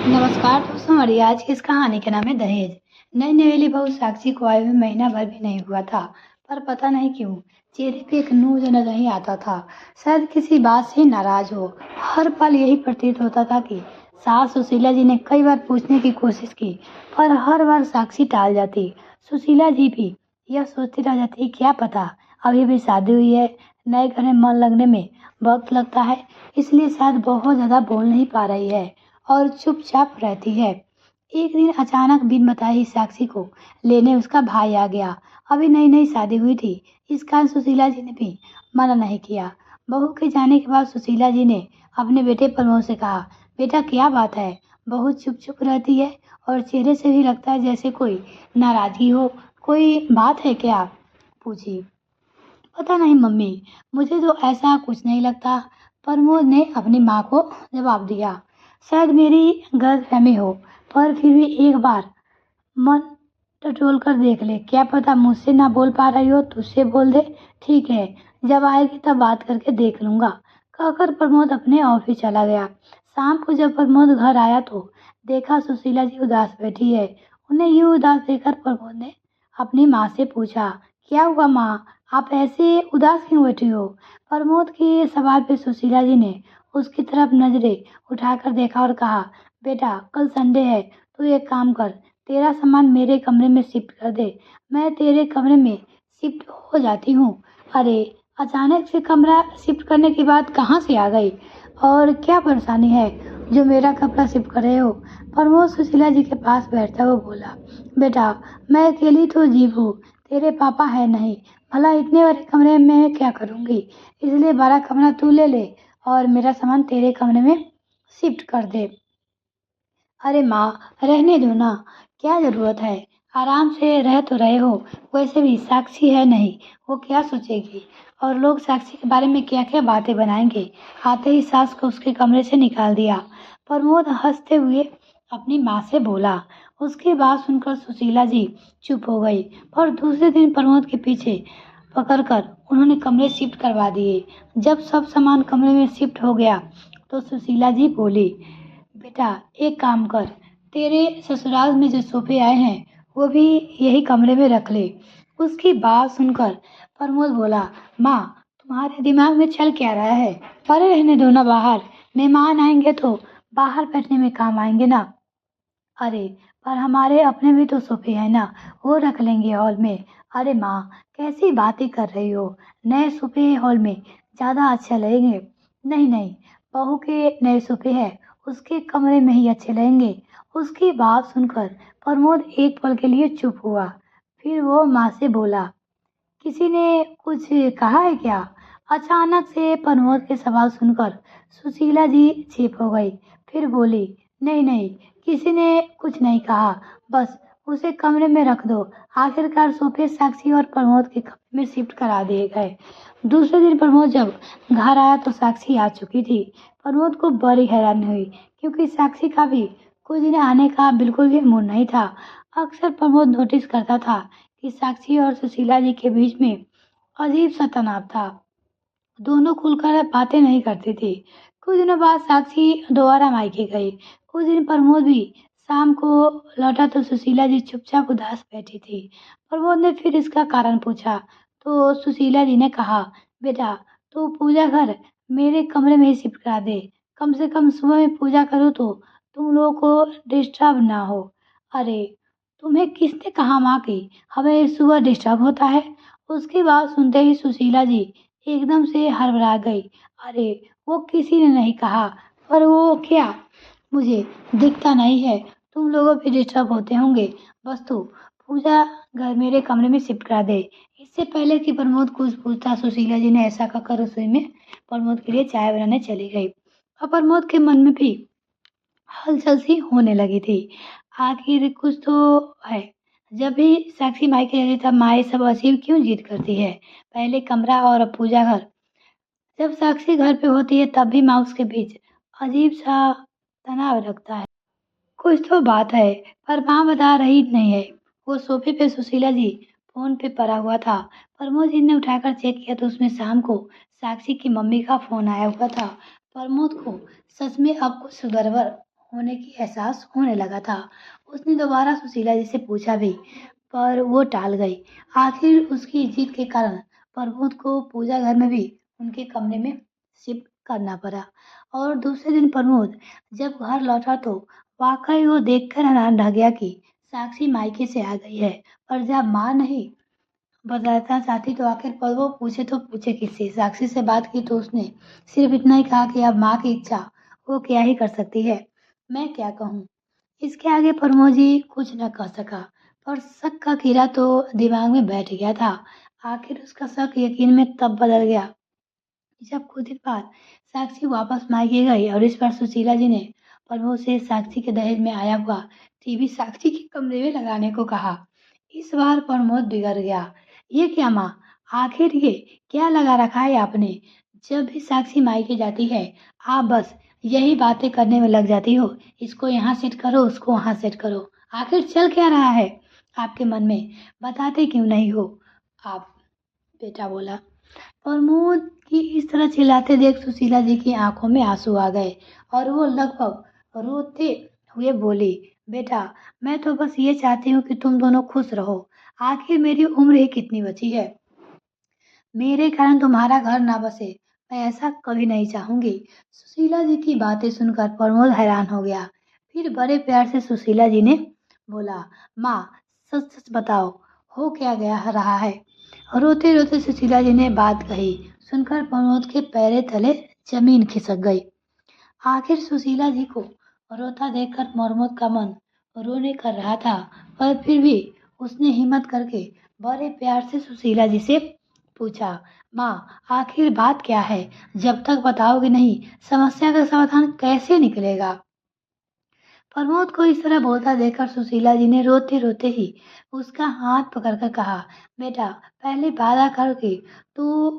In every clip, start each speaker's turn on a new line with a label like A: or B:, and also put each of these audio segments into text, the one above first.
A: नमस्कार दोस्तों, हमारी आज की इस कहानी का नाम है दहेज। नई नवेली बहू साक्षी को आए हुए महीना भर भी नहीं हुआ था, पर पता नहीं क्यों चेहरे पे एक नूर नजर नहीं आता था। शायद किसी बात से नाराज हो। हर पल यही प्रतीत होता था कि सास सुशीला जी ने कई बार पूछने की कोशिश की, पर हर बार साक्षी टाल जाती। सुशीला जी भी यह सोचती रह जाती, क्या पता अभी भी शादी हुई है, नए घर में मन लगने में वक्त लगता है, इसलिए शायद बहुत ज्यादा बोल नहीं पा रही है और चुपचाप रहती है। एक दिन अचानक बिन बताए ही साक्षी को लेने उसका भाई आ गया। अभी नई नई शादी हुई थी, इस कारण सुशीला जी ने भी मना नहीं किया। बहू के जाने के बाद सुशीला जी ने अपने बेटे प्रमोद से कहा, बेटा क्या बात है, बहू चुप चुप रहती है और चेहरे से भी लगता है जैसे कोई नाराजगी हो, कोई बात है क्या? पूछी। पता नहीं मम्मी, मुझे तो ऐसा कुछ नहीं लगता, प्रमोद ने अपनी माँ को जवाब दिया। शायद मेरी गलतफहमी हो, पर फिर भी एक बार मन टटोल कर देख ले, क्या पता मुझसे ना बोल पा रही हो, तुझसे बोल दे। ठीक है, जब आएगी तब बात करके देख लूंगा, कहकर प्रमोद अपने ऑफिस चला गया। शाम को जब प्रमोद घर आया तो देखा सुशीला जी उदास बैठी है। उन्हें यूं उदास देखकर प्रमोद ने अपनी माँ से पूछा, क्या हुआ माँ, आप ऐसे उदास क्यों बैठी हो? प्रमोद के सवाल पे सुशीला जी ने उसकी तरफ नजरें उठाकर देखा और कहा, बेटा कल संडे है, तू एक काम कर, तेरा सामान मेरे कमरे में शिफ्ट कर दे, मैं तेरे कमरे में शिफ्ट हो जाती हूँ। अरे, अचानक से कमरा शिफ्ट करने की बात कहाँ से आ गई, और क्या परेशानी है जो मेरा कपड़ा शिफ्ट कर रहे हो? प्रमोद सुशीला जी के पास बैठता हुआ बोला, बेटा मैं अकेली तो जीव हूँ, तेरे पापा है नहीं, भला इतने बड़े कमरे में मैं क्या करूँगी, इसलिए बड़ा कमरा तू ले ले और मेरा सामान तेरे कमरे में शिफ्ट कर दे। अरे माँ, रहने दो ना, क्या जरूरत है, आराम से रह तो रहे हो, वैसे भी साक्षी है नहीं, वो क्या सोचेगी, और लोग साक्षी के बारे में क्या क्या बातें बनाएंगे। आते ही सास को उसके कमरे से निकाल दिया। प्रमोद हंसते हुए अपनी माँ से बोला। उसकी बात सुनकर सुशीला जी चुप हो गई, पर दूसरे दिन प्रमोद के पीछे पकड़कर उन्होंने कमरे शिफ्ट करवा दिए। जब सब सामान कमरे में शिफ्ट हो गया तो सुशीला जी बोली, बेटा एक काम कर, तेरे ससुराल में जो सोफे आए हैं वो भी यही कमरे में रख ले। उसकी बात सुनकर प्रमोद बोला, माँ तुम्हारे दिमाग में चल क्या रहा है, परे रहने दो ना बाहर, मेहमान आएंगे तो बाहर बैठने में काम आएंगे ना। अरे, पर हमारे अपने भी तो सोफे हैं ना, वो रख लेंगे हॉल में। अरे माँ, कैसी बातें कर रही हो, नए सोफे हॉल में ज्यादा अच्छा लगेंगे। नहीं नहीं, बहू के नए सोफे हैं, उसके कमरे में ही अच्छे लगेंगे। उसकी बात सुनकर प्रमोद एक पल के लिए चुप हुआ, फिर वो माँ से बोला, किसी ने कुछ कहा है क्या? अचानक से प्रमोद के सवाल सुनकर सुशीला जी चुप हो गई, फिर बोली, नहीं नहीं, किसी ने कुछ नहीं कहा, बस उसे कमरे में रख दो। आखिरकार सोफे साक्षी और प्रमोद के कमरे में शिफ्ट करा दिए गए। दूसरे दिन प्रमोद जब घर आया तो साक्षी आ चुकी थी। प्रमोद को बड़ी हैरानी हुई, क्योंकि साक्षी का भी कुछ दिन आने का बिल्कुल भी मूड नहीं था। अक्सर प्रमोद नोटिस करता था कि साक्षी और सुशीला जी के बीच में अजीब सा तनाव था। दोनों खुलकर बातें नहीं करती थी। कुछ दिनों बाद साक्षी दोबारा मायके गई। उस दिन प्रमोद भी शाम को लौटा तो सुशीला जी चुपचाप उदास बैठी थी। प्रमोद ने फिर इसका कारण पूछा तो सुशीला जी ने कहा, बेटा तू पूजा घर मेरे कमरे में ही शिफ्ट करा दे, कम से कम सुबह में पूजा करूँ तो तुम लोगों को डिस्टर्ब ना हो। अरे, तुम्हें किसने कहा माँ की हमें सुबह डिस्टर्ब होता है? उसकी बात सुनते ही सुशीला जी एकदम से हड़बड़ा गई। अरे, वो किसी ने नहीं कहा, पर वो क्या, मुझे दिखता नहीं है, तुम लोगों भी डिस्टर्ब होते होंगे, बस तू पूजा घर मेरे कमरे में शिफ्ट करा दे। इससे पहले कि प्रमोद कुछ पूछता, सुशीला जी ने ऐसा कहकर रसोई में प्रमोद के लिए चाय बनाने चली गई। और प्रमोद के मन में भी हलचल सी होने लगी थी। आखिर कुछ तो है। जब भी साक्षी मायके रहती तब माँ ये सब अजीब क्यों जिद करती है, पहले कमरा और अब पूजा घर। जब साक्षी घर पे होती है तब भी माँ उसके बीच अजीब सा तनाव रखता है। कुछ तो बात है, पर माँ बता रही नहीं है। वो सोफे पे सुशीला जी फोन पे पड़ा हुआ था। प्रमोद जी ने उठाकर चेक किया तो उसमें शाम को साक्षी की मम्मी का फोन आया हुआ था। प्रमोद को सच में अब कुछ गड़बड़ होने की एहसास होने लगा था। उसने दोबारा सुशीला जी से पूछा भी, पर वो टाल गई। आखिर उसकी जिद के कारण प्रमोद को पूजा घर में भी उनके कमरे में शिफ्ट करना पड़ा। और दूसरे दिन प्रमोद जब घर लौटा तो वाकई वो देखकर हैरान रह गया कि साक्षी मायके से आ गई है। और जब माँ नहीं बताना चाहती तो आखिर पर वो पूछे तो पूछे किससे। साक्षी से बात की तो उसने सिर्फ इतना ही कहा कि अब माँ की इच्छा वो क्या ही कर सकती है, मैं क्या कहूँ। इसके आगे प्रमोद जी कुछ न कह सका, पर शक का कीड़ा तो दिमाग में बैठ गया था। आखिर उसका शक यकीन में तब बदल गया जब कुछ दिन बाद साक्षी वापस मायके गई और इस बार सुशीला जी ने प्रमोद से साक्षी के दहेज में आया हुआ टीवी साक्षी के कमरे में लगाने को कहा। इस बार प्रमोद बिगड़ गया। ये क्या माँ, आखिर ये क्या लगा रखा है आपने? जब भी साक्षी मायके जाती है आप बस यही बातें करने में लग जाती हो, इसको यहाँ सेट करो उसको वहाँ सेट करो। आखिर चल क्या रहा है आपके मन में, बताते क्यों नहीं हो आप? बेटा बोला। प्रमोद की इस तरह चिल्लाते देख सुशीला जी की आंखों में आंसू आ गए और वो लगभग रोते हुए बोली, बेटा मैं तो बस ये चाहती हूँ कि तुम दोनों खुश रहो। आखिर मेरी उम्र ही कितनी बची है, मेरे कारण तुम्हारा घर ना बसे, मैं ऐसा कभी नहीं चाहूंगी। सुशीला जी की बातें सुनकर प्रमोद हैरान हो गया। फिर बड़े प्यार से सुशीला जी ने बोला, माँ सच सच बताओ, हो क्या गया रहा है? रोते रोते सुशीला जी ने बात कही। सुनकर प्रमोद के पैरे तले जमीन खिसक गई। आखिर सुशीला जी को रोता देखकर प्रमोद का मन रोने कर रहा था, पर फिर भी उसने हिम्मत करके बड़े प्यार से सुशीला जी से पूछा, माँ आखिर बात क्या है? जब तक बताओगे नहीं समस्या का समाधान कैसे निकलेगा? प्रमोद को इस तरह बोलता देखकर सुशीला जी ने रोते रोते ही उसका हाथ पकड़कर कहा, बेटा पहले वादा कर कि तू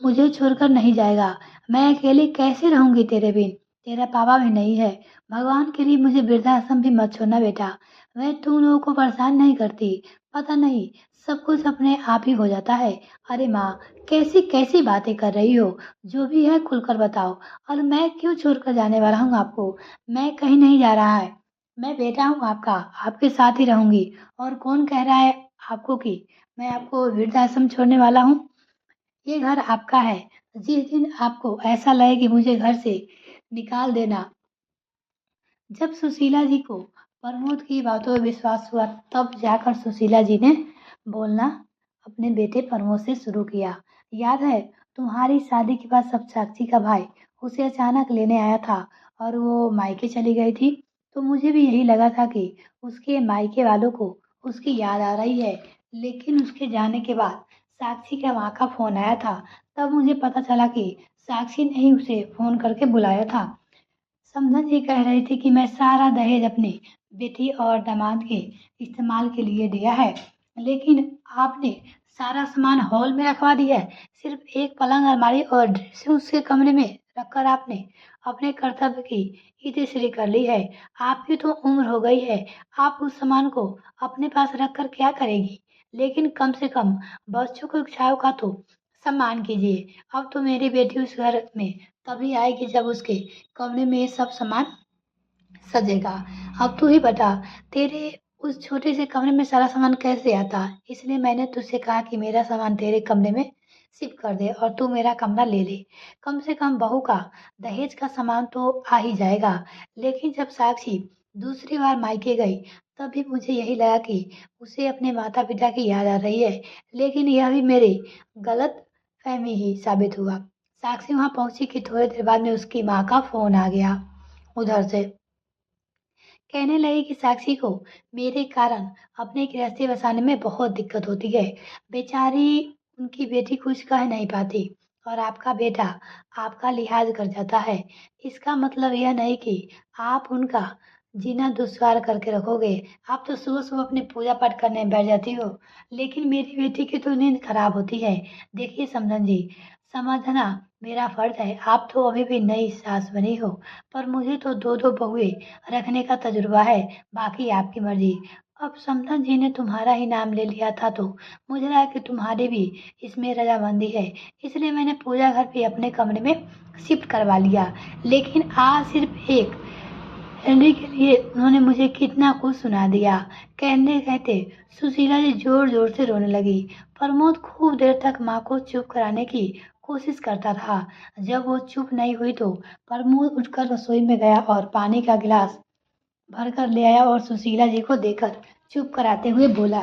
A: मुझे छोड़कर नहीं जाएगा। मैं अकेली कैसे रहूंगी तेरे बिन? तेरा पापा भी नहीं है। भगवान के लिए मुझे वृद्धाश्रम भी मत छोड़ना बेटा। मैं तुम लोगों को परेशान नहीं करती, पता नहीं सब कुछ अपने आप ही हो जाता है। अरे माँ कैसी कैसी बातें कर रही हो, जो भी है खुलकर बताओ। और मैं क्यों छोड़कर जाने वाला हूँ आपको? मैं कहीं नहीं जा रहा है, मैं बेटा हूँ आपका, आपके साथ ही रहूंगी। और कौन कह रहा है आपको कि मैं आपको वृद्धाश्रम छोड़ने वाला हूँ? ये घर आपका है। जिस दिन आपको ऐसा लगे कि मुझे घर से निकाल देना। जब सुशीला जी को प्रमोद की बातों में विश्वास हुआ तब जाकर सुशीला जी ने बोलना अपने बेटे प्रमोद से शुरू किया। याद है तुम्हारी शादी के बाद सब साक्षी का भाई उसे अचानक लेने आया था और वो मायके चली गई थी, तो मुझे भी यही लगा था कि उसके मायके वालों को उसकी याद आ रही है। लेकिन उसके जाने के बाद साक्षी का वहाँ का फोन आया था, तब मुझे पता चला कि साक्षी ने ही उसे फोन करके बुलाया था। समधन जी कह रही थी कि मैं सारा दहेज अपनी बेटी और दामाद के इस्तेमाल के लिए दिया है, लेकिन आपने सारा सामान हॉल में रखवा दिया है। सिर्फ एक पलंग अलमारी और ड्रेसें उसके कमरे में रखकर आपने अपने कर्तव्य की इतिश्री कर ली है। आपकी तो उम्र हो गई है, आप उस सामान को अपने पास रखकर क्या करेगी? लेकिन कम से कम बच्चों की इच्छाओं का तो सम्मान कीजिए। अब तो मेरी बेटी उस घर में तभी आएगी जब उसके कमरे में ये सब सामान सजेगा। अब तू ही बता, तेरे उस छोटे से कमरे में सारा सामान कैसे आता? इसलिए मैंने तुझसे कहा कि मेरा सामान तेरे कमरे में शिफ्ट कर दे और तू मेरा कमरा ले ले। कम से कम बहू का दहेज का सामान तो आ ही जाएगा। लेकिन जब साक्षी दूसरी बार मायके गई तब भी मुझे यही लगा कि उसे अपने माता पिता की याद आ रही है, लेकिन यह भी मेरी गलत फहमी ही साबित हुआ। साक्षी वहां पहुंची कि थोड़ी देर बाद में उसकी माँ का फोन आ गया उधर से। कहने लगी कि साक्षी को मेरे कारण अपने गृहस्थी बसाने में बहुत दिक्कत होती है। बेचारी उनकी बेटी कुछ कह नहीं पाती और आपका बेटा आपका लिहाज कर जाता है। इसका मतलब यह नहीं कि आप उनका जीना दुश्वार करके रखोगे। आप तो सुबह सुबह अपनी पूजा पाठ करने बैठ जाती हो, लेकिन मेरी बेटी की तो नींद खराब होती है। देखिए समधन जी, समझना मेरा फर्ज है। आप तो अभी भी नई सास बनी हो, पर मुझे तो दो दो बहुए रखने का तजुर्बा है। बाकी आपकी मर्जी। अब समधन जी ने तुम्हारा ही नाम ले लिया था तो मुझे लगा कि तुम्हारी भी इसमें रजामंदी है, इसलिए मैंने पूजा घर भी अपने कमरे में शिफ्ट करवा लिया। लेकिन आज सिर्फ एक एलडी के लिए उन्होंने मुझे कितना कुछ सुना दिया। कहते कहते सुशीला जी जोर जोर से रोने लगी। प्रमोद खूब देर तक माँ को चुप कराने की कोशिश करता रहा। जब वो चुप नहीं हुई तो प्रमोद उठकर रसोई में गया और पानी का गिलास भर कर ले आया और सुशीला जी को देकर चुप कराते हुए बोला,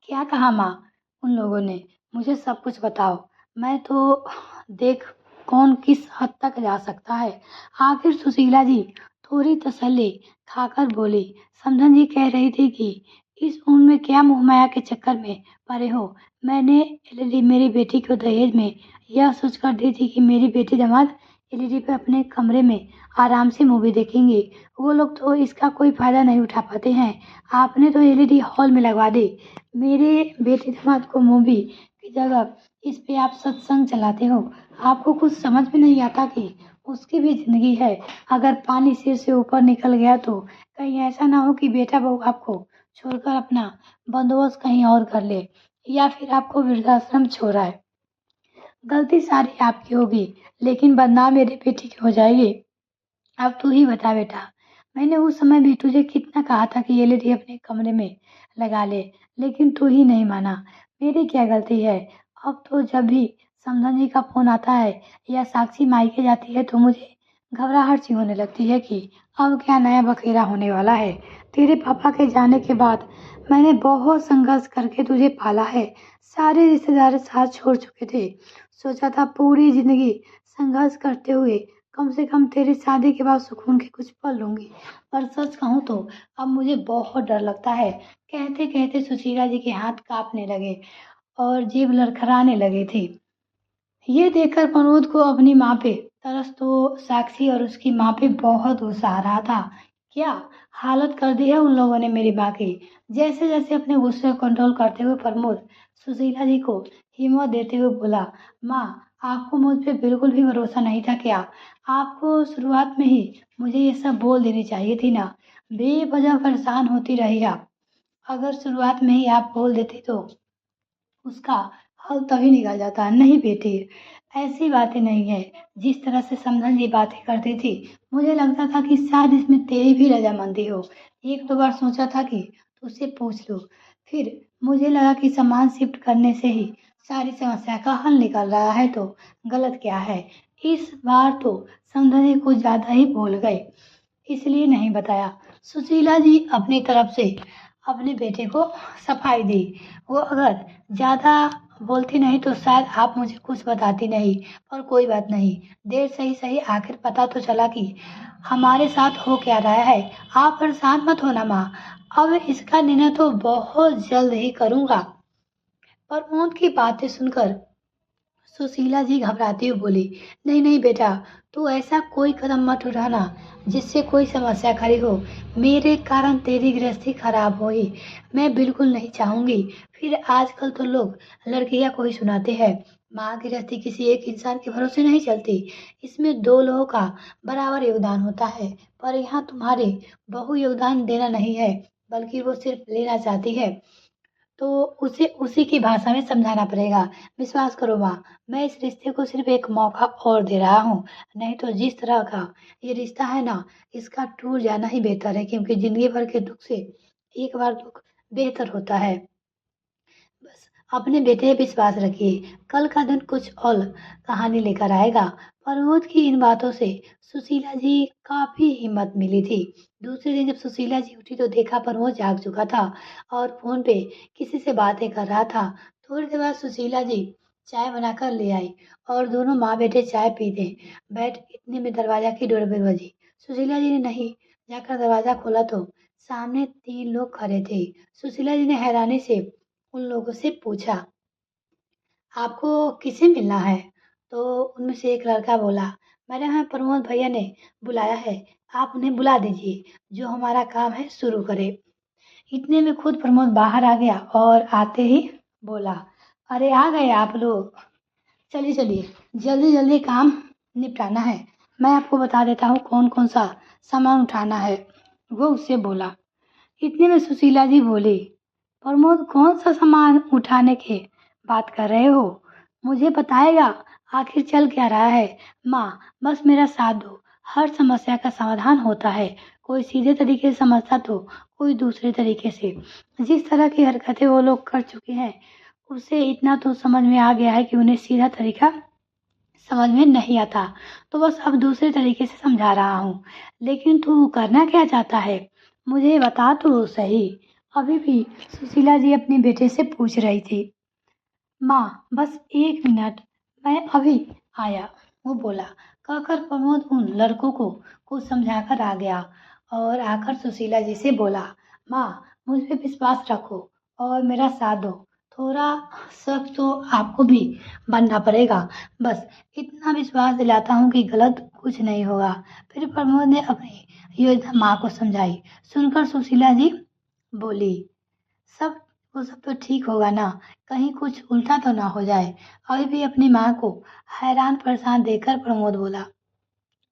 A: क्या कहा माँ उन लोगों ने? मुझे सब कुछ बताओ। मैं तो देख कौन किस हद तक जा सकता है। आखिर सुशीला जी थोड़ी तसल्ली खाकर बोली, समधन जी कह रही थी कि इस उम्र में क्या मोहमाया के चक्कर में पड़े हो। मैंने एलईडी मेरी बेटी को दहेज में यह सोचकर दी थी कि मेरी बेटी दामाद एलईडी पे अपने कमरे में आराम से मूवी देखेंगे। वो लोग तो इसका कोई फायदा नहीं उठा पाते हैं। आपने तो एलईडी हॉल में लगवा दी। मेरे बेटे दामाद को मूवी की जगह इस पे आप सत्संग चलाते हो। आपको कुछ समझ में नहीं आता कि उसकी भी जिंदगी है। अगर पानी सिर से ऊपर निकल गया तो कहीं ऐसा ना हो कि बेटा बहू आपको छोड़कर अपना बंदोबस्त कहीं और कर ले या फिर आपको वृद्धाश्रम छोड़ाए। गलती सारी आपकी होगी लेकिन बदनाम मेरी बेटी की हो जाएगी। अब तू ही बता बेटा, मैंने उस समय भी तुझे कितना कहा था कि एलईडी अपने कमरे में लगा ले, लेकिन तू ही नहीं माना। मेरी क्या गलती है? अब तो जब भी समधन जी का फोन आता है या साक्षी मायके जाती है तो मुझे घबराहट सी होने लगती है कि अब क्या नया बखेरा होने वाला है। तेरे पापा के जाने के बाद मैंने बहुत संघर्ष करके तुझे पाला है। सारे रिश्तेदार साथ छोड़ चुके थे। सोचा था पूरी जिंदगी संघर्ष करते हुए कम से कम तेरी शादी के बाद सुकून के कुछ पल लूंगी, पर सच कहूँ तो अब मुझे बहुत डर लगता है। कहते कहते सुशीला जी के हाथ कांपने लगे और जीभ लड़खड़ाने लगी थी। ये देखकर प्रमोद को अपनी माँ पे तरस तो साक्षी और उसकी माँ पे बहुत गुस्सा आ रहा था। क्या हालत कर दी है उन लोगों ने मेरी माँ की। जैसे जैसे अपने गुस्से को कंट्रोल करते हुए प्रमोद सुशीला जी को हिम्मत देते हुए बोला, माँ आपको मुझ पे बिल्कुल भी भरोसा नहीं था क्या? आपको शुरुआत में ही मुझे ये सब बोल देनी चाहिए थी ना। बेवजह परेशान होती रही आप। अगर शुरुआत में ही आप बोल देती तो उसका हल तभी निकल जाता। नहीं बेटी, ऐसी बातें नहीं है। जिस तरह से समधन जी बातें करती थी मुझे लगता था कि शायद इसमें तेरी भी रजामंदी हो। एक दो बार सोचा था कि तुझसे पूछ लूं, फिर मुझे लगा कि सामान शिफ्ट करने से ही सारी समस्या का हल निकल रहा है तो गलत क्या है। इस बार तो समधन जी कुछ ज्यादा ही बोल गए, इसलिए नहीं बताया। सुशीला जी अपनी तरफ से अपने बेटे को सफाई दी। वो अगर ज़्यादा बोलती नहीं तो शायद आप मुझे कुछ बताती नहीं, पर कोई बात नहीं। देर सही सही आखिर पता तो चला कि हमारे साथ हो क्या रहा है। आप परेशान मत होना माँ, अब इसका निर्णय तो बहुत जल्द ही करूँगा। प्रमोद की बातें सुनकर सुशीला जी घबराती हुई बोली, नहीं नहीं बेटा, तू ऐसा कोई कदम मत उठाना जिससे कोई समस्या खड़ी हो। मेरे कारण तेरी गृहस्थी खराब हो ही मैं बिल्कुल नहीं चाहूंगी। फिर आजकल तो लोग लड़कियां को ही सुनाते हैं, माँ की गृहस्थी किसी एक इंसान के भरोसे नहीं चलती। इसमें दो लोगों का बराबर योगदान होता है। पर यहाँ तुम्हारे बहु योगदान देना नहीं है, बल्कि वो सिर्फ लेना चाहती है, तो उसे उसी की भाषा में समझाना पड़ेगा। विश्वास करो माँ, मैं इस रिश्ते को सिर्फ एक मौका और दे रहा हूँ। नहीं तो जिस तरह का ये रिश्ता है ना, इसका टूट जाना ही बेहतर है, क्योंकि जिंदगी भर के दुख से एक बार दुख बेहतर होता है। बस अपने बेटे पे विश्वास रखिए, कल का दिन कुछ और कहानी लेकर आएगा। प्रमोद की इन बातों से सुशीला जी काफी हिम्मत मिली थी। दूसरे दिन जब सुशीला जी उठी तो देखा प्रमोद जाग चुका था और फोन पे किसी से बातें कर रहा था। थोड़ी देर बाद सुशीला जी चाय बनाकर ले आई और दोनों माँ बेटे चाय पीते बैठ इतने में दरवाजा की डोरबेल बजी। सुशीला जी ने नहीं जाकर दरवाजा खोला तो सामने तीन लोग खड़े थे। सुशीला जी ने हैरानी से उन लोगों से पूछा, आपको किसे मिलना है? तो उनमें से एक लड़का बोला, मैंने हमें प्रमोद भैया ने बुलाया है, आप उन्हें बुला दीजिए, जो हमारा काम है शुरू करे। इतने में खुद प्रमोद बाहर आ गया और आते ही बोला, अरे आ गए आप लोग, चलिए चलिए, जल्दी जल्दी काम निपटाना है। मैं आपको बता देता हूँ कौन कौन सा सामान उठाना है। वो उससे बोला। इतने में सुशीला जी बोली, प्रमोद कौन सा सामान उठाने के बात कर रहे हो? मुझे बताएगा आखिर चल क्या रहा है? माँ बस मेरा साथ दो, हर समस्या का समाधान होता है। कोई सीधे तरीके से समझता तो कोई दूसरे तरीके से। जिस तरह की हरकतें वो लोग कर चुके हैं, उससे इतना तो समझ में आ गया है कि उन्हें सीधा तरीका समझ में नहीं आता, तो बस अब दूसरे तरीके से समझा रहा हूँ। लेकिन तू करना क्या चाहता है? मुझे बता तो सही। अभी भी सुशीला जी अपने बेटे से पूछ रही थी। माँ, बस 1 मिनट, मैं अभी आया, वो बोला। कहकर प्रमोद उन लड़कों को कुछ समझाकर आ गया और आकर सुशीला जी से बोला, माँ, मुझ पे विश्वास रखो और मेरा साथ दो। थोड़ा सख्त तो आपको भी बनना पड़ेगा। बस इतना विश्वास दिलाता हूँ कि गलत कुछ नहीं होगा। फिर प्रमोद ने अपनी योजना माँ को समझाई। सुनकर सुशीला जी बोली, सब वो सब तो ठीक होगा ना, कहीं कुछ उल्टा तो ना हो जाए। अभी भी अपनी माँ को हैरान परेशान देखकर प्रमोद बोला,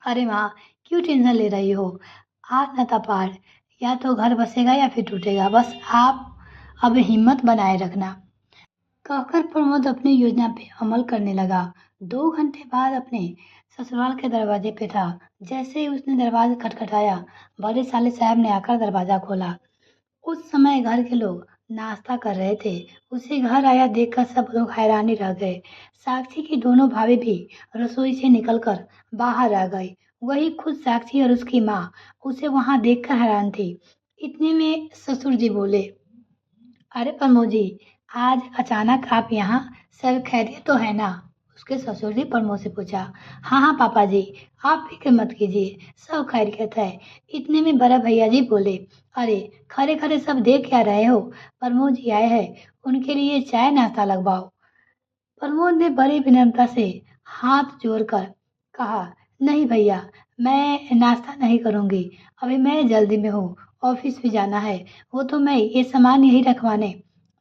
A: अरे माँ, क्यों टेंशन ले रही हो? आज न तपार, या तो घर बसेगा या फिर टूटेगा। बस आप अब हिम्मत बनाए रखना। कहकर प्रमोद अपनी योजना पे अमल करने लगा। 2 घंटे बाद अपने ससुराल के दरवाजे पे था। जैसे ही उसने दरवाजा खटखटाया, बड़े साले साहब ने आकर दरवाजा खोला। उस समय घर के लोग नाश्ता कर रहे थे। उसे घर आया देखकर सब लोग हैरानी रह गए। साक्षी की दोनों भाभी भी रसोई से निकलकर बाहर आ गई। वही खुद साक्षी और उसकी माँ उसे वहां देखकर हैरान थी। इतने में ससुर जी बोले, अरे प्रमोद जी, आज अचानक आप यहाँ, सब खैरियत तो है ना? उसके ससुर जी प्रमोद से पूछा। हाँ हाँ पापा जी, आप फिक्र मत कीजिए, सब खैरियत है। इतने में बड़ा भैया जी बोले, अरे खड़े खड़े सब देख क्या रहे हो? प्रमोद जी आए हैं, उनके लिए चाय नाश्ता लगवाओ। प्रमोद ने बड़ी विनम्रता से हाथ जोड़कर कहा, नहीं भैया, मैं नाश्ता नहीं करूंगी। अभी मैं जल्दी में हूँ, ऑफिस भी जाना है। वो तो मैं ये सामान यही रखवाने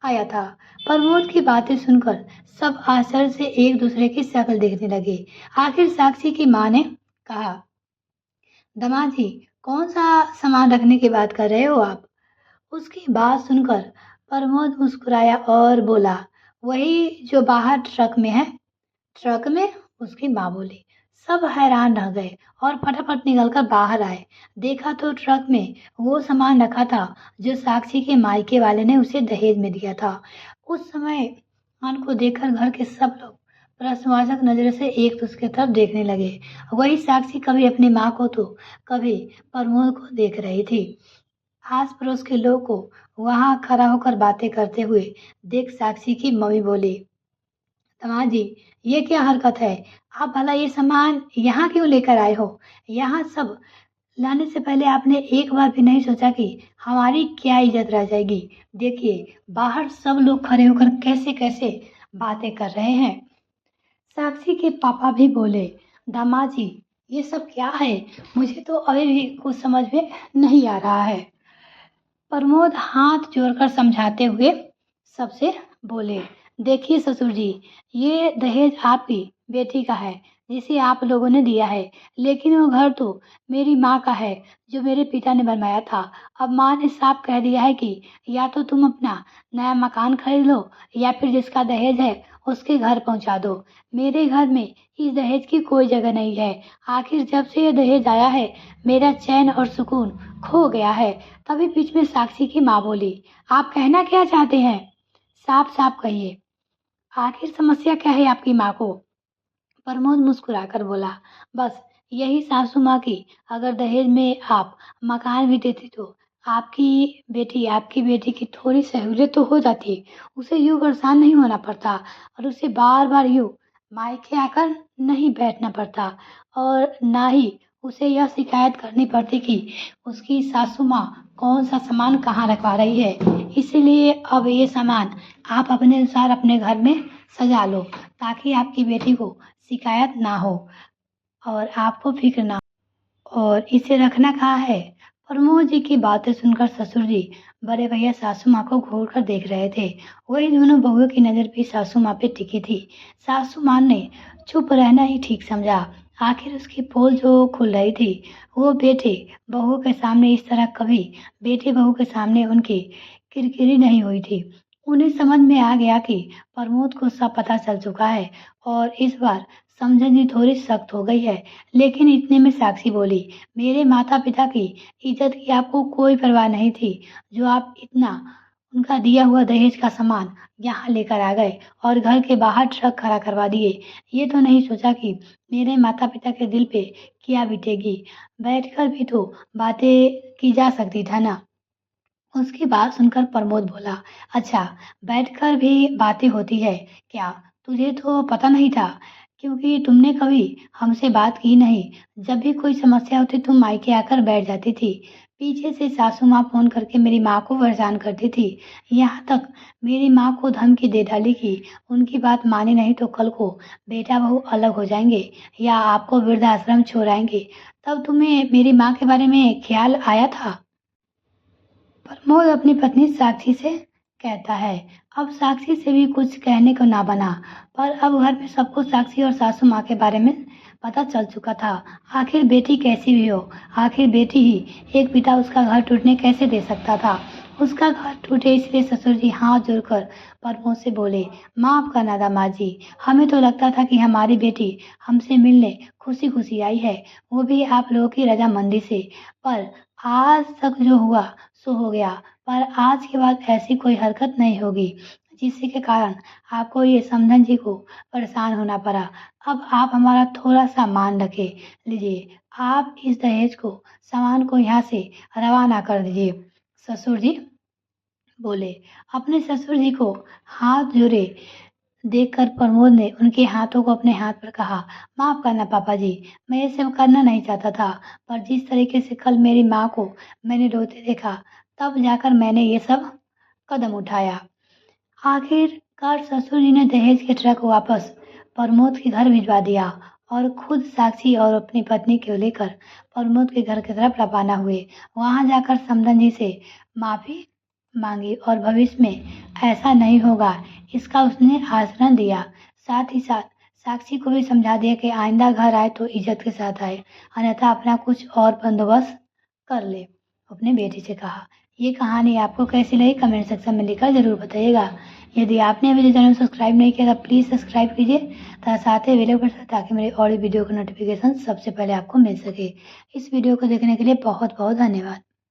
A: आया था। प्रमोद की बातें सुनकर सब आश्चर्य से एक दूसरे की शक्ल देखने लगे। आखिर साक्षी की माँ ने कहा, दामाद जी, कौन सा सामान रखने की बात कर रहे हो आप? उसकी बात सुनकर प्रमोद मुस्कुराया और बोला, वही जो बाहर ट्रक में है। ट्रक में? उसकी माँ बोली। सब हैरान रह गए और फटाफट निकलकर बाहर आए। देखा तो ट्रक में वो सामान रखा था जो साक्षी के मायके वाले ने उसे दहेज में दिया था। उस समय खान को देखकर घर के सब लोग प्रश्नवाचक नजर से एक दूसरे की तरफ देखने लगे। वही साक्षी कभी अपनी माँ को तो कभी प्रमोद को देख रही थी। आस पड़ोस के लोग को वहां खड़ा होकर बातें करते हुए देख साक्षी की मम्मी बोली, तमा जी, ये क्या हरकत है? आप भला ये सामान यहाँ क्यों लेकर आए हो? यहाँ सब लाने से पहले आपने एक बार भी नहीं सोचा कि हमारी क्या इज्जत रह जाएगी? देखिए, बाहर सब लोग खड़े होकर कैसे कैसे बातें कर रहे हैं। साक्षी के पापा भी बोले, दामाद जी, ये सब क्या है? मुझे तो अभी भी कुछ समझ में नहीं आ रहा है। प्रमोद हाथ जोड़कर समझाते हुए सबसे बोले, देखिए ससुर जी, ये दहेज आपकी बेटी का है जिसे आप लोगों ने दिया है। लेकिन वो घर तो मेरी माँ का है जो मेरे पिता ने बनवाया था। अब माँ ने साफ कह दिया है कि या तो तुम अपना नया मकान खरीद लो या फिर जिसका दहेज है उसके घर पहुंचा दो। मेरे घर में इस दहेज की कोई जगह नहीं है। आखिर जब से ये दहेज आया है, मेरा चैन और सुकून खो गया है। तभी बीच में साक्षी की माँ बोली, आप कहना क्या चाहते हैं? साफ साफ कहिए, आखिर समस्या क्या है आपकी माँ को? प्रमोद मुस्कुराकर बोला, बस यही सासू माँ की, अगर दहेज में आप मकान भी देती तो आपकी बेटी की थोड़ी सहूलियत तो हो जाती। उसे यूं परेशान नहीं होना पड़ता और उसे बार बार यूं मायके आकर नहीं बैठना पड़ता और ना ही उसे यह शिकायत करनी पड़ती कि उसकी सासू माँ कौन सा सामान कहाँ रखवा रही है। इसीलिए अब ये सामान आप अपने अनुसार अपने घर में सजा लो ताकि आपकी बेटी को शिकायत ना हो और आपको फिक्र ना हो। और इसे रखना कहाँ है? प्रमोद जी की बातें सुनकर ससुर जी बड़े भैया सासू माँ को घूर कर देख रहे थे। वही दोनों बहुओं की नजर भी सासू माँ पे टिकी थी। सासू माँ ने चुप रहना ही ठीक समझा। आखिर उसकी पोल जो खुल रही थी, वो बेटे बहू के सामने इस तरह कभी बेटे बहू के सामने उनकी किरकिरी नहीं हुई थी। उन्हें समझ में आ गया कि प्रमोद को सब पता चल चुका है और इस बार समझन जी थोड़ी सख्त हो गई है। लेकिन इतने में साक्षी बोली, मेरे माता पिता की इज्जत की आपको कोई परवाह नहीं थी, जो आप इतना उनका दिया हुआ दहेज का सामान यहाँ लेकर आ गए और घर के बाहर ट्रक खड़ा करवा दिए। ये तो नहीं सोचा कि मेरे माता पिता के दिल पे क्या बीतेगी। बैठकर भी तो बातें की जा सकती था ना। उसकी बात सुनकर प्रमोद बोला, अच्छा, बैठकर भी बातें होती है क्या? तुझे तो पता नहीं था, क्योंकि तुमने कभी हमसे बात की नहीं। जब भी कोई समस्या होती तुम मायके आकर बैठ जाती थी। पीछे से सासू माँ फ़ोन करके मेरी माँ को परेशान करती थी। यहाँ तक मेरी माँ को धमकी दे डाली कि उनकी बात मानी नहीं तो कल को बेटा बहू अलग हो जाएँगे या आपको वृद्धाश्रम छोड़ाएँगे। तब तुम्हें मेरी माँ के बारे में ख़्याल आया था? प्रमोद अपनी पत्नी साक्षी से कहता है। अब साक्षी से भी कुछ कहने को ना बना, पर अब घर में सबको साक्षी और सासू माँ के बारे में पता चल चुका था। आखिर बेटी कैसी भी हो, आखिर बेटी ही एक पिता उसका घर टूटने कैसे दे सकता था। उसका घर टूटे इसलिए ससुर जी हाथ जोड़कर प्रमोद से बोले, माफ करना दामाद जी, हमें तो लगता था कि हमारी बेटी हमसे मिलने खुशी खुशी आई है, वो भी आप लोगों की रजामंदी से। पर आज तक जो हुआ सो हो गया, पर आज के बाद ऐसी कोई हरकत नहीं होगी जिसके कारण आपको ये समधन जी को परेशान होना पड़ा। अब आप हमारा थोड़ा-सा मान रखें। लीजिए, आप इस दहेज को सामान को यहाँ से रवाना कर दीजिए। ससुर जी बोले। अपने ससुर जी को हाथ जोड़े देखकर प्रमोद ने उनके हाथों को अपने हाथ पर कहा, माफ करना पापा जी, मैं ये सब करना नहीं चाहता था, पर जिस तरीके से कल मेरी माँ को मैंने रोते देखा, तब जाकर मैंने ये सब कदम उठाया। आखिरकार ससुर जी ने दहेज के ट्रक वापस प्रमोद के घर भिजवा दिया और खुद साक्षी और अपनी पत्नी को लेकर प्रमोद के घर की तरफ रवाना हुए। वहां जाकर समधन जी से माफी मांगी और भविष्य में ऐसा नहीं होगा इसका उसने आश्वासन दिया। साथ ही साथ साक्षी को भी समझा दिया कि आइंदा घर आए तो इज्जत के साथ आए, अन्यथा अपना कुछ और बंदोबस्त कर ले। अपने बेटे से कहा। ये कहानी आपको कैसी लगी कमेंट सेक्शन में लिखकर ज़रूर बताइएगा। यदि आपने अभी चैनल सब्सक्राइब नहीं किया तो प्लीज़ सब्सक्राइब कीजिए तथा साथ ही बेल आइकन ताकि मेरे और वीडियो का नोटिफिकेशन सबसे पहले आपको मिल सके। इस वीडियो को देखने के लिए बहुत बहुत धन्यवाद।